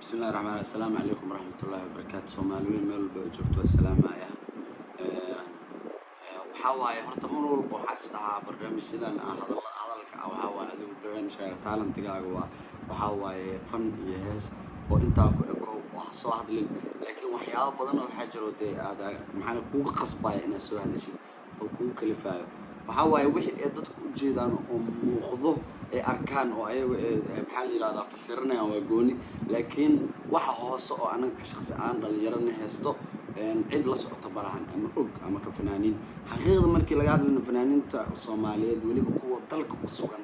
بسم الله الرحمن الرحيم. السلام عليكم ورحمة الله وبركاته. Soomaaliyeed meel walba oo joogto salaamaya. Waxa waaye horta mar walba waxa isdhahaa barnaamijyadan hadalka waxa waaye adigu barnaamijka talantigaaga waxa waaye fan iyo hees oo intaa ku eko wax soo hadlin laakiin waxyaabo badan oo waxa jiro aad maxaan kugu qasbay inaad soo hadashid oo kugu kalifaayo waxa waaye wixii ay dadku u jeedaan oo muuqdo ee arkaan oo ayagu maxaa la yiraahdaa fasirnaa waa gooni laakiin waxa hoose oo anaga shakhsi aan dhalinyarana heesto cid la socoto barahan ama og ama ka fanaaniin xaqiiqda markii laga hadlayo fanaaniinta Soomaaliyeed waliba kuwa dalka ku sugan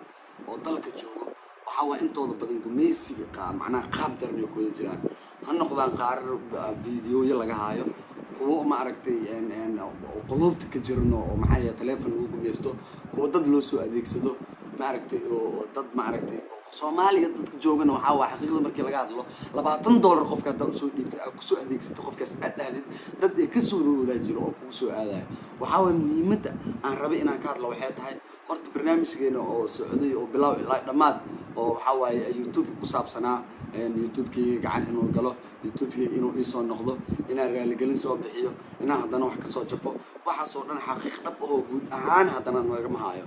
oo dalka joogo waxa waa intooda badan gumeysiga macnaha qaab darbiga ku jiraan ha noqdaan qaar fiidiyoyo laga haayo kuwa ma aragtay qolobta ka jirno oo maxaa la telefoon ugu gumeysto kuwa dad loo soo adeegsado ma aragtay oo dad ma aragtay Soomaaliya dadka joogana waxa waa xaqiiqda markii laga hadlo $20 qofka dad soo dhiibtay ku soo adeegsatay qofkaas aad dhahdid dad ay ka soo roodaa jiro oo ku soo aadayo waxa waa muhiimada aan rabay inaan ka hadlo waxay tahay horta barnaamijkeena oo socday oo bilow ilaa dhamaad oo waxa waaye YouTube ku saabsanaa YouTube-kii gacan inuu galo YouTube-kii inuu isoo noqdo inaan raali gelin soo bixiyo inaan hadana wax ka soo jafo waxa soo dhan xaqiiq dhab oo guud ahaan hadana naga mahaayo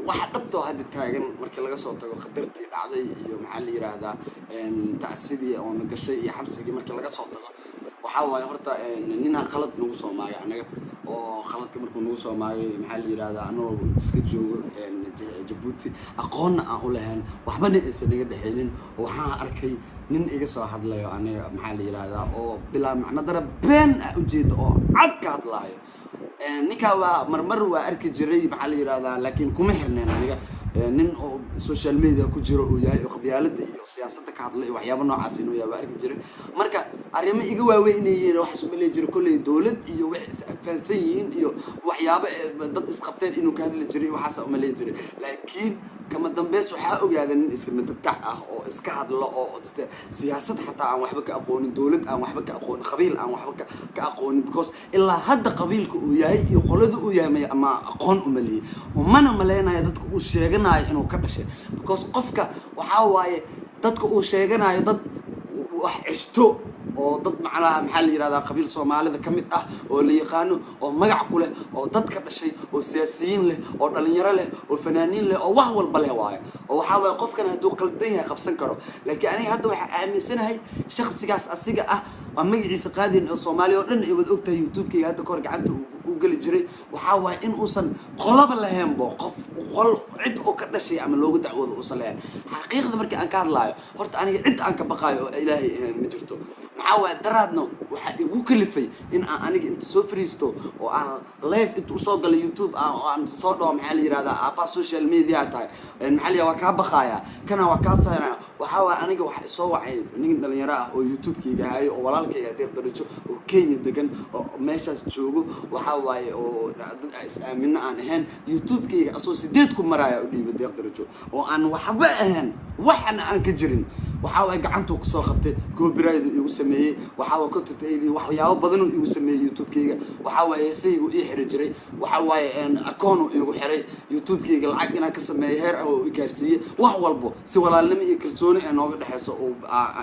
waxa dhabto hadda taagan markii laga soo tago qadartii dhacday iyo maxaa la yiraahdaa tacsidii oo nagashay iyo xabsigii markii laga soo tago waxa waaye horta nina qalad nagu soo maagay anaga oo qaladka markuu nagu soo maagay maxaa la yiraahdaa anoo iska joogo Djibouti aqoonna aan u lahayn waxbana aysan naga dhaxaynin waxaan arkay nin iga soo hadlayo aniga maxaa la yiraahdaa oo bilaa macna dara been u jeedo oo cad ka hadlayo ninka waa marmar waa arki jiray maxaa la yiraahdaa laakiin kuma xirneen aniga nin oo social media ku jiro oo yahay qabyaalada iyo siyaasadda ka hadlay waxyaabo noocaas inuu yahay arki jiray marka arrimo iga waaweynayeen waxa soo maleey jiray kulay dawlad iyo wax is afansan yihiin iyo waxyaabo dad isqabteen inuu ka hadli jiray waxa soo maleey jiray laakiin kama dambeys waxa ogaadeen in iska madadac ah oo iska hadlo oo siyaasad xataa aan waxba ka aqoonin dawlad aan waxba ka aqoonin qabiil aan waxba ka aqoonin because ilaa hadda qabiilku uu yahay iyo qolada uu yahay ama aqoon u maleeyay umana maleynaya dadku uu sheeganayo inuu ka dhashay because qofka waxa waaye dadku uu sheeganayo dad wax cisto oo dad macnaha maxaa la yiraahdaa qabiil Soomaalida kamid ah oo la yaqaano oo magac ku leh oo dad ka dhashay oo siyaasiyiin leh oo dhalinyaro leh oo fanaaniin leh oo wax walba leh waaye oo waxa way qofkan haduu qaldan yahay qabsan karo laakiin aniga hadda waxa aaminsanahay shakhsigaas asiga ah waa magaciisa qaadin oo Soomaaliya oo dhan ay wada ogtahay YouTube-kayga hadda kor gacanta u gali jiray waxa way in uusan qolaba lahayn bo qof qol cid oo ka dhashay ama loogu dacwado u saleen xaqiiqda markii aan ka hadlaayo horta aniga cid aan ka baqaayo ilaahay ma jirto waxa way daraadno waxa igu kalifay in aan aniga inta soo fariisto oo aan live inta soo galay YouTube aan soo dhaw maxaa la yiraahdaa apa social media tahay maxaa la waa ka baqaaya kana waa ka saaraya waxa way aniga waxa soo wacay nin dhalinyaro ah oo YouTube-kayga hayo oo walaalkay adeer darajo oo Kenya degan oo meeshaas joogo waxa way oo dad is aamin aan ahayn YouTube-kayga asoo 8 ku maraya u dhiibay adeer darajo oo aan waxba ahayn waxna aan ka jirin waxa way gacantu ku soo qabtay copyright igu sameeyay waxa way content waxyaabo badan oo igu sameeyay YouTube-kayga waxa way heesaygu ii xiri jiray waxa way account igu xiray YouTube-kayga lacag inaan ka sameeyo heer ah oo i gaarsiiyay wax walbo si walaalnimo iyo kalsooni ay nooga dhaxayso oo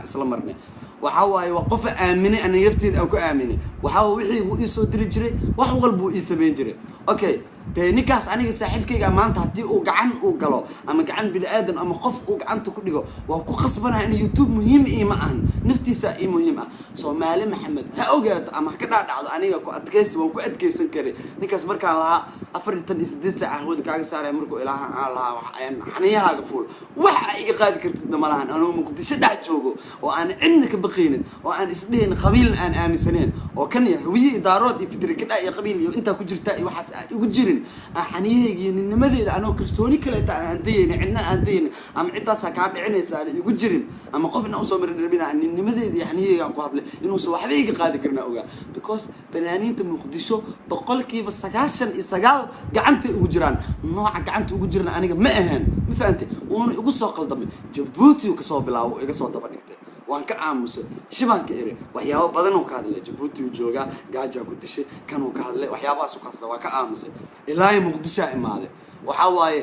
isla marnay waxa waaye qof aaminay aan nafteed aan ku aaminay waxa wixii uu soo diri jiray wax walba uu sameyn jiray okay ninkaas aniga saaxiibkayga maanta hadii uu gacan uu galo ama gacan bil aadan ama qof uu gacanta ku dhigo waa ku qasbanahay in YouTube muhiim ma ahan naftiisa muhiim ah Soomaali Maxamed ha ogaato ama ka dhaadhacdo aniga ku adkaysi waan ku adkaysan karay ninkaas markaan lahaa 48 saac wada kaaga saaray markuu ilaaha aan lahaa xaniyahaaga fuul waxa iga qaadi kartid malahan anoo Muqdisho dhac joogo oo aan cidna ka baqaynin oo aan isdheyn qabiil aan aaminsaneen oo kan yahay daarood iyo fitri ka dhac iyo qabiil iyo inta ku jirta iyo waxaas igu jirin xaniyahayga nimadeeda anoo kalsooni kale aan deeyay cidna aan deeyay ama cidaas ka dhicinaysa igu jirin ama qofna u soo marin rabina nimadeeda xaniyahayga aan ku hadlay inuu soo waxba iga qaadi karna ogaa because fanaaniinta Muqdisho boqolkiiba 99 gacanta ugu jiraan nooca gacanta ugu jirna aniga ma ahaan ma fahamtay oo ugu soo qaldamay Djibouti ka soo bilaabo iga soo daba dhigtay waan ka aamusay shibanka ere waxyaabo badan oo ka hadlay Djibouti uu jooga gaaja ku dishay kan uu ka hadlay waxyaabahaas uu ka hadlay waa ka aamusay ilaa Muqdisho imaaday waxa waaye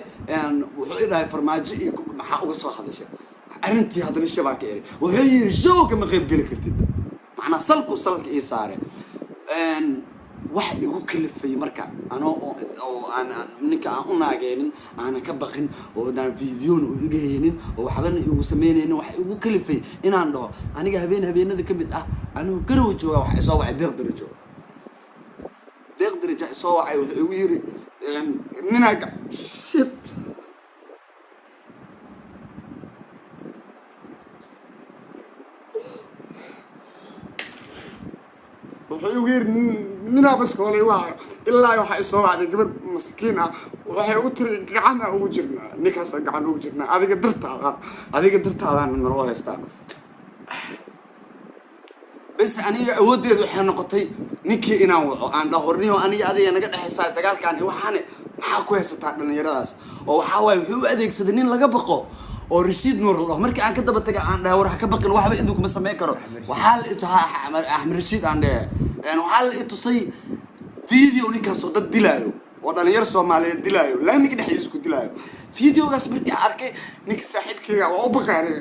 wuxuu ilaahay farmaajo iyo maxaa uga soo hadashay arrintii haddana shabaa ka eray wuxuu yidhi show kama qayb geli kartid macnaa salka ii saare wax igu kalifay marka anoo oo aan ninka aan u naageenin aan ka baqin oo aan fiidiyoon u iga heynin oo waxbana igu sameynaynin wax igu kalifay inaan dhaho aniga habeenada ka mid ah anuu garow jooga wax soo wacay deeq darajo soo wacay wuxuu igu yiri ninaaga shit wuxuu igu yiri ninaa bas koolay waa ilaa waxa soo wacday gabadh maskiin ah waxay u tiri gacan ugu jirnaa ninkaas gacan ugu jirnaa adiga dartaada naloo haystaa bas aniga awoodeedu waxay noqotay ninkii inaan waco aan dhahorniyo aniga adiga naga dhaxaysaa dagaalkan waxaane maxaa ku haysataa dhalinyaradaas oo waxa waaye wuxuu u adeegsaday nin laga baqo oo rasiid nuur la markii aan ka daba tagay aan dhahay war ha ka baqin waxba idinku ma sameyn karo waxaa la itaha Axmed Rasiid aan dhahay waxaa la itusay video ninkaas oo dad dilaayo oo dhalinyaro Soomaaliyeed dilaayo laamiga dhexdiisa ku dilaayo videogaas markii aan arkay ninka saaxiibkayga waa u baqaanay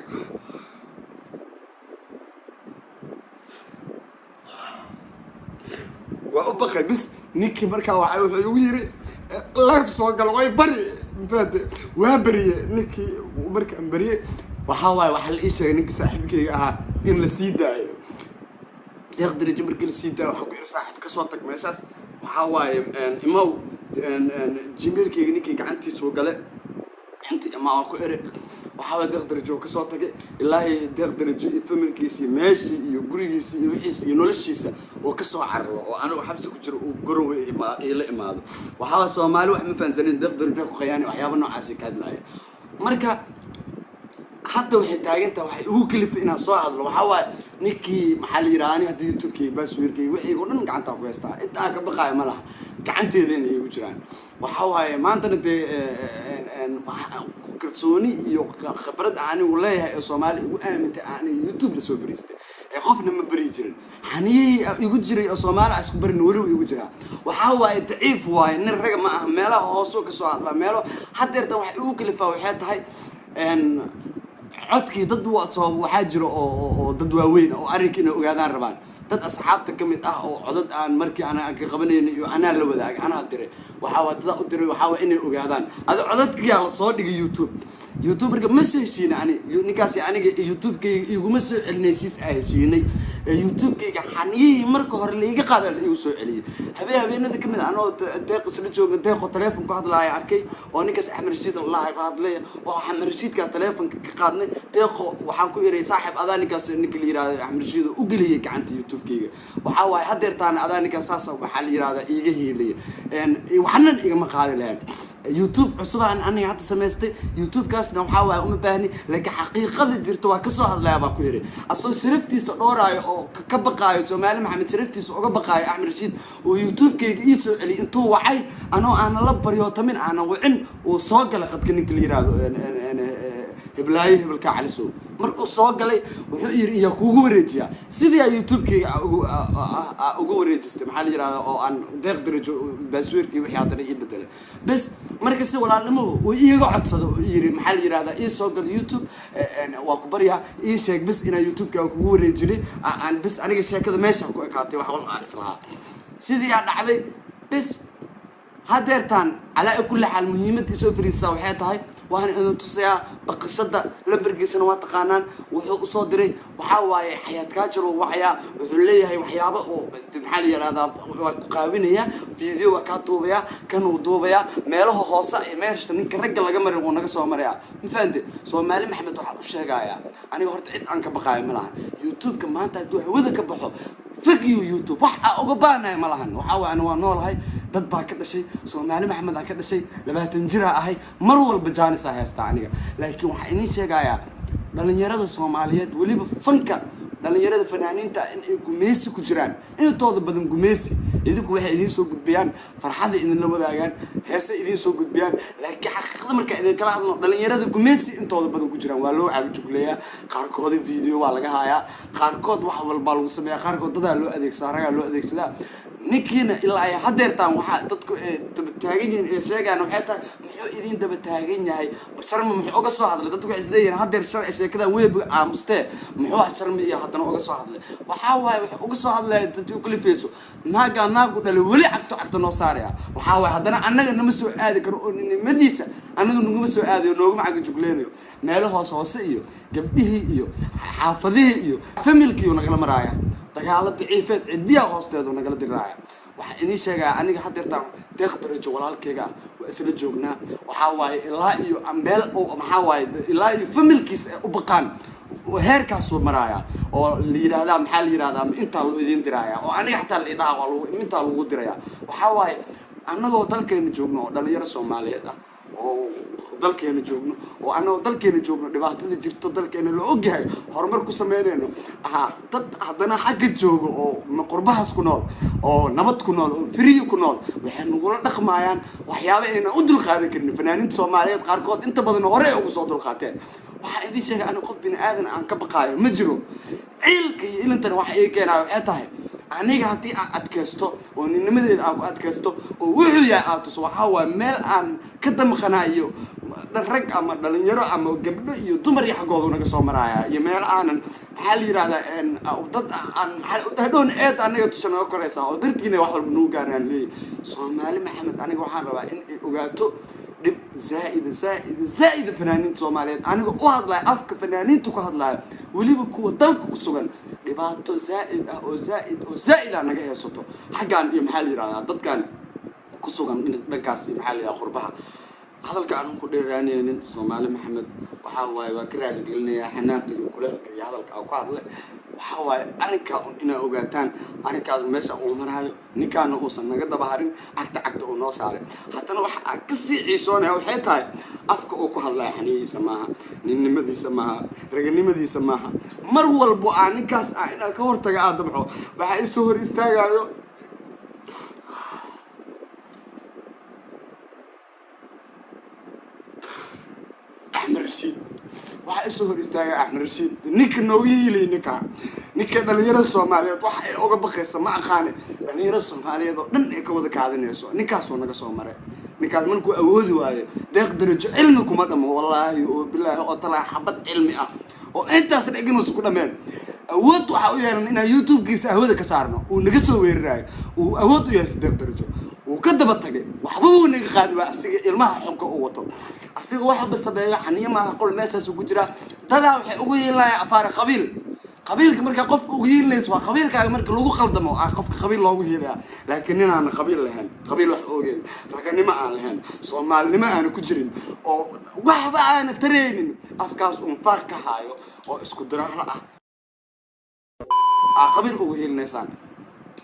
waa u baqay bis ninkii markaa waxa wuxuu igu yiri live soo gal way bari fahad waa bariye ninkii markaan bariye waxa waxa la ii sheegay ninka saaxiibkayga ahaa in la sii daayo deeq darajo markii la sii daayo waxa ku yiri saaxiib ka soo tag meeshaas waxa waaye imaw jimeelkayga ninkii gacantiisa soo gale inta imaa ku ere waxa deeq darajo ka soo tagay ilaahay deeq darajo iyo familkiisa meeshii iyo gurigiisa iyo wixiisa iyo noloshiisa oo ka soo cararo oo anigu xabsi ku jiro oo garowe ila imaado waxa Soomaali wax ma fahansanin deeq darajo ku khiyaani waxyaabo noocaas ka hadlaaya marka hadda waxay taageertaa waxay ugu kalifay inaan soo hadlo waxa waaye ninkii maxaa la yiraahdaa hadii YouTube-kii basweerkii wixii oo dhan gacanta ku haystaa inta ka baqaay ma laha gacanteedana ay ugu jiraan waxa waaye maanta kalsooni iyo khibrad aan u leeyahay ee Soomaali ugu aamintay aan YouTube la soo fariistay ee qofna ma bari jirin xaniyay igu jiray oo Soomaali isku barin wali igu jiraa waxa waaye daciif waaye nin rag ma ah meelaha hoos ka soo hadla meelo hadeerta wax ugu kalifaa waxay tahay codkii dad waxaa jiro oo dad waaweyn oo arrinka inay ogaadaan rabaan dad asxaabta ka mid ah oo codad aan markii aan ka qabanayno iyo anaa la wadaag anaa diray waxa waa dad u diray waxa waa inay ogaadaan ada codadkii la soo dhigay YouTube marka ma soo heshiina ninkaasi aniga YouTube-kayga iguma soo celinaysiis ay heshiinay YouTube-kayga xaniyay marka hore la iga qaaday la igu soo celiyay habeenada kamid ah anoo deeq isla joogna deeqo telefoon ku hadlaaya arkay oo ninkaas Axmed Rasiid Allah ka hadlay oo Axmed Rasiidka telefoonka ka qaadnay deeqo waxaan ku iray saaxiib adaa ninkaas ninka la yiraahdo Axmed Rasiid u galiyay gacanta YouTube-kayga waxa waay hadeertaan adaa ninkaas saas waxa la yiraahdaa iga heelay waxna igama qaadi lahayn YouTube cusubaan aniga hadda sameystay YouTube-kaasna waxa waay uma baahni laakiin xaqiiqada jirto waa ka soo hadlaya baa ku yiri asoo siraftiisa dhoorayo oo ka baqaayo Soomaali Maxamed siraftiisa uga baqaayo Axmed Rasiid oo YouTube-kayga ii soo celi intuu wacay anoo aan la baryo tamin aan wicin oo soo galay qadka ninka la yiraahdo heblaay hebelka caliso markuu soo galay wuxuu yiri iyo kuugu wareejiya sidii YouTube-kayga ugu wareejistay maxaa la yiraahdaa oo aan deeq darajo basweerkii wixii hadda ii bedelay bas marka si walaalnimo oo iiga codsado yiri maxaa la yiraahdaa ii soo gal YouTube waa ku bariya ii sheeg bas ina YouTube-kaaga kuugu wareejilay aan bas aniga sheekada meesha ku ekaatay wax walba aan islahaa sidii aa dhacday bas hadeertaan ala kulli xal muhiimada soo fariisa waxay tahay waan inuu tusayaa baqashada lambarkiisana waa taqaanaan wuxuu u soo diray waxa waaye xayaat ka jiro wacaya wuxuu leeyahay waxyaabo oo maxaa la yiraahdaa waa ku qaabinaya video waa ka duubaya kan uu duubaya meelaha hoose ee meesha ninka rag laga marin oo naga soo maraya ma fahanti Soomaali Maxamed waxa uu sheegaya aniga horta cid aan ka baqaay ma laha YouTube-ka maanta haduu hawada ka baxo فيديو يوتيوب waxa uga baanay malahan waxa waan noolahay dad baa ka dhashay Soomaali Maxamed aan ka dhashay 20 jir ahay mar walba jaanis ah haysta aniga laakiin waxa inii sheegaya dhalinyarada Soomaaliyeed waliba fanka dhalinyarada fanaaniinta in ay gumeesi ku jiraan intooda badan gumeesi idinku waxay idin soo gudbiyaan farxada idin la wadaagaan heesa idin soo gudbiyaan laakiin xaqiiqada marka idin kala hadlo dhalinyarada gumeesi intooda badan ku jiraan waa loo caag jugleeyaa qaarkood video waa laga haayaa qaarkood wax walba lagu sameeyaa qaarkood dad loo adeegsadaa raga loo adeegsadaa ninkiina ilaa ay hadeertaan waxaa dadku daba taagan yihiin ee sheegaan waxay tahay muxuu idin daba taagan yahay sharmi muxuu uga soo hadlay dadku waxay isleeyihiin hadeer sharci sheekadan weeb aamustee muxuu sharmi iyo haddana uga soo hadlay waxaa waaye wuxuu uga soo hadlay dadku kala feeso naagu dhalay weli cagto noo saaraya waxaa waaye haddana annaga nama soo aadi karo oo nimadiisa annaga naguma soo aadayo nooguma caga jugleenayo meelo hoose iyo gabdhihii iyo xaafadihii iyo familkii nagala maraaya dagaalo daciifeed cidiyaa hoosteedu nagala diraaya waxaa inii sheegaa aniga hadeertaan deeq darajo walaalkayga waa isla joognaa waxaa waaye ilaa iyo meel maxaa waaye ilaa iyo familkiis u baqaan heerkaasuu maraaya oo la yiraahdaa maxaa la yiraahdaa intaa loo idin diraaya oo aniga xataa la idhaa waa intaa lagu diraya waxaa waaye annagoo dalkeena joogno oo dhalinyaro Soomaaliyeed ah oo dalkeena joogno oo annagoo dalkeena joogno dhibaatada jirto dalkeena loo ogyahay horumar ku sameynayno dad haddana xagga joogo oo qurbahaas ku nool oo nabad ku nool oo free ku nool waxay nagula dhaqmayaan waxyaabo ayna u dulqaadan karin fanaaniinta Soomaaliyeed qaarkood inta badan hore ugu soo dulqaateen waxaa idin sheegay aniga qof bini aadan aan ka baqaayo ma jiro ciilka iyo ilintan waxa ay keenayo waxay tahay aniga haddii aan adkaysto oo ninnimadeeda aan ku adkaysto oo wuxuu yahay aatus waxaa waaye meel aan ka damqanayo rag ama dhalinyaro ama gabdho iyo dumar iyo xaggooda naga soo maraaya iyo meel aanan maxaa la yiraahdaa dad aan hadhoon eed aniga tusha naga koraysa oo dartiina wax walba noo gaaraan leeyahay Soomaali Maxamed aniga waxaan rabaa in ay ogaato dib زائد فنانين Soomaaliyeed aniga u hadlay afka fanaaniintu ku hadlay waliba kuwa dalka ku sugan dhibaato زائد naga heesato xagaan iyo maxaa la yiraahdaa dadkan ku sugan dhankaas maxaa la yiraahdaa qurbaha hadalka aan ku dheeraanaynin Soomaali Maxamed waxa waaye waa ka raali gelinayaa xanaaqda iyo kuleelka iyo hadalka aan ku hadlay waxa waaye arrinka inaa ogaataan arrinkaas meesha uu marayo ninkaana uusan naga dabaharin cagta uu noo saaray haddana waxa aan ka sii ciisoonaya waxay tahay afka uu ku hadlaya xaniyiisa maaha ninnimadiisa maaha raganimadiisa maaha mar walbo aan ninkaas inaa ka hortaga aadamco waxa ay soo hor istaagayo أحمد رشيد waxa soo hor istaagay Axmed Rashid ninka nooyilay ninka dhalinyarada Soomaaliyeed waxa ay uga baqaysa ma aqaan dhalinyarada Soomaaliyeed oo dhan ay ka wada kaadanayso ninkaas oo naga soo maray ninkaas markuu awoodi waayo deeq darajo cilmi kuma dhamo wallahi oo bilaahi oo talaa xabad cilmi ah oo intaas dhigin isku dhameen awood waxa u yeelan in YouTube-kiisa ahwada ka saarno oo naga soo weerarayo oo awood u yeesay deeq darajo وكذا بتجي وحبوه نقاد وأسيج المها حنك قوته أسيج واحد بالسبعية حنية ما أقول مساس وجرا تلا وحقوي لا أفار قبيل كمرك قف قوي ليس وقبيل كمرك لوجو خلد ما قف قبيل لوجو هنا لكننا أنا قبيل لهن قبيل وحقوين لكن ما أنا لهن صومال ما أنا كجرين أو واحد أنا ترين أفكاس ومفارك هايو أو إسكندرة قبيل قوي الناس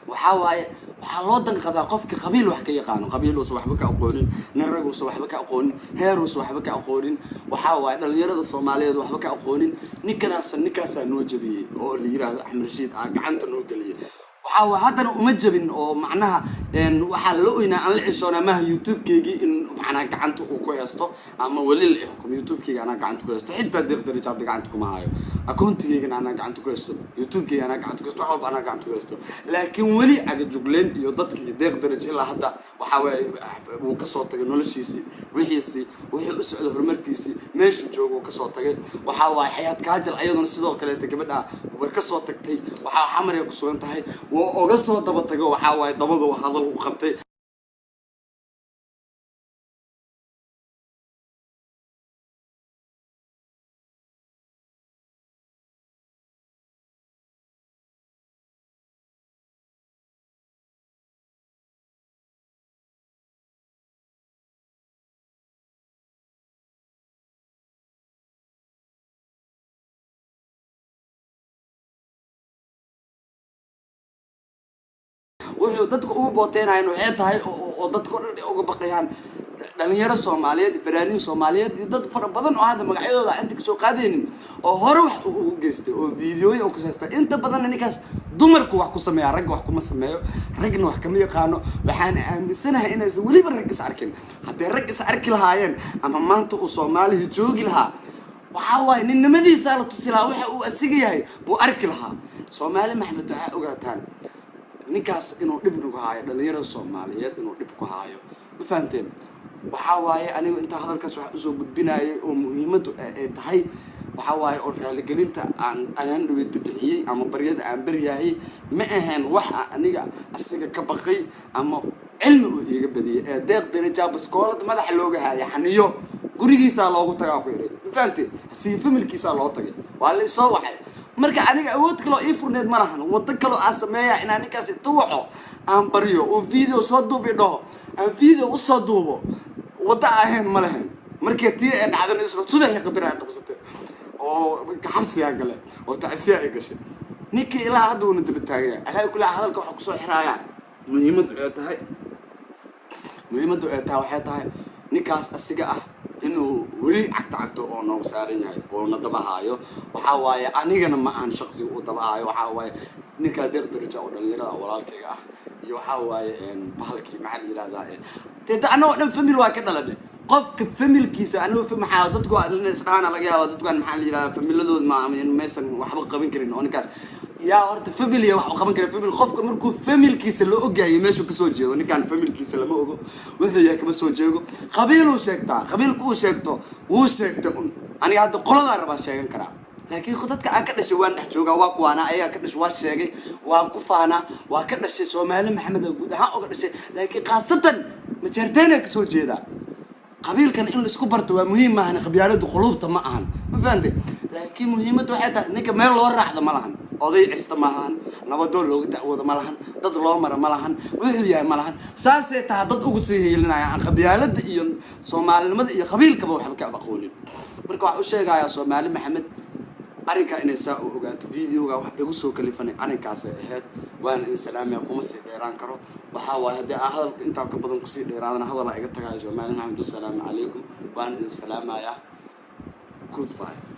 وحاوي وحلودن قذا قفك قبيل وحكي يقانو قبيل وصوحبك أقولين نرجع وصوحبك أقولين هير وصوحبك أقولين وحاوي اليرد الصومالية وصوحبك أقولين نكاسا نوجبي أو اللي يرى أحمد رشيد عنت نوجلي وحاوي هذا أمجبين أو معناها إن وحلوينا عن العشرة ما يوتيوب كيجي إن معناها عنت وكويستو أما ولي الحكم يوتيوب كيجي أنا عنت كويستو حتى تقدر تجاد عنتكم هاي أكونت كيجي أنا عنت كويستو يوتيوب كيجي أنا عنت كويستو حب أنا عنت كويستو لكن ولي أجد جوجلين يضط كي تقدر إلا هذا وحاوي وكسوت تجنولوجيسي وحيسي أسعد فرمركيسي ماشي جو وكسوت تج وحاوي حياة كاجل أيضا الصدق كله تجمعنا وكسوت تكتي وحاوي حمر يكسوت انتهي وقصة دبتجو وحاوي دبضو وهذا وخبتي wuxuu dadku ugu booteenayeen waxay tahay oo dadku uga baqayaan dhalinyaro Soomaaliyeed fanaaniin Soomaaliyeed dad fara badan oo hadda magacyadooda inta ka soo qaadeen oo hore wax ugu geystay oo fiidiyoyo ku saastay inta badan ninkaas dumarku wax ku sameeyaa rag wax kuma sameeyo ragna wax kama yaqaano waxaan aaminsanahay inay waliba rag is arkin haddii rag is arki lahaayeen ama maanta uu Soomaaliya joogi lahaa waxa waay ninnimadiisa la tusi lahaa waxa uu asiga yahay buu arki lahaa Soomaali Maxamed waxa ogaataan ninkaas inuu dhib nagu haayo dhalinyarada Soomaaliyeed inuu dhib ku haayo ma fahanteen waxa waaye anigu inta hadalkaas wax usoo gudbinayay oo muhiimadu ay tahay waxa waaye oo raaligelinta aan dhaweyta bixiyay ama baryada aan baryahay ma ahan wax aniga asiga ka baqay ama cilmi uu iga badiyay ee deeq daraja baskoolad madax looga haaya xaniyo gurigiisa loogu tagaa ku yaray ma fahanteen si familkiisa loo tagay waa la soo waxay marka aniga awood kale oo ifurneed ma lahan wada kale oo sameeyaa in ninkaas tuwaco aan bariyo oo video soo duubi dhaho aan video u soo duubo wada ahayn ma lahan markii tii aan dhacday isla subax qadar ay qabsatay oo xabsiga gale oo taasiya ay gashay ninkii ilaa hadda uu dib taagay alaa kula hadalka waxa ku soo xiraaya muhiimadu ay tahay waxay tahay ninkaas asiga ah inuu weli cagto oo noo saaran yahay oo nadabahayo waxa waaye anigana ma aan shakhsi u dabahayo waxa waaye ninka deeq daraja oo dhalinyarada walaalkayga ah iyo waxa waaye bahalkii maxaa yiraahdaa teeda anoo dhan family waa ka dhalanay qofka familkiisa anoo maxaa dadku isdhaana laga yaabo dadku maxaa yiraahdaa familiadooda ma meesan waxba qaban karin oo ninkaas yaa horta family wax qaban kara family qofka markuu familkiisa la ogaayay meesha ka soo jeedo ninkan familkiisa lama ogo wuxuu yahay kama soo jeego qabiiluu sheegtaa qabiilku uu sheegto wuu sheegta aniga hadda qolada raba sheegan kara laakiin dadka aan ka dhashay waan dhex joogaa waa kuwaana ayaga ka dhashay waa sheegay waan ku faana waa ka dhashay Soomaali Maxamed guud ahaan uga dhashay laakiin qaasatan ma jeerteen ka soo jeeda qabiilkan in la isku barto waa muhiim maahan qabyaaladu qulubta ma ahan ma fahanteen laakiin muhiimadu waxay tahay ninka meel loo raacdo ma lahan oday cista ma lahan nabadoon looga dacwoodo ma lahan dad loo mara ma lahan wuxuu yahay ma lahan saasay tahay dad ugu sii heelinaya aan qabyaalada iyo Soomaalinimada iyo qabiilkaba waxba ka aqoonin marka wax u sheegaya Soomaali Maxamed arrinka inay saa u ogaato videoga wax igu soo kalifanay arrinkaas ahayd waan in salaamiya kuma sii dheeraan karo waxa waaye hadii hadalka inta ka badan ku sii dheeraadana hadal iga tagayo Soomaali Maxamed salaamu calaykum waan in salaamaya goodbye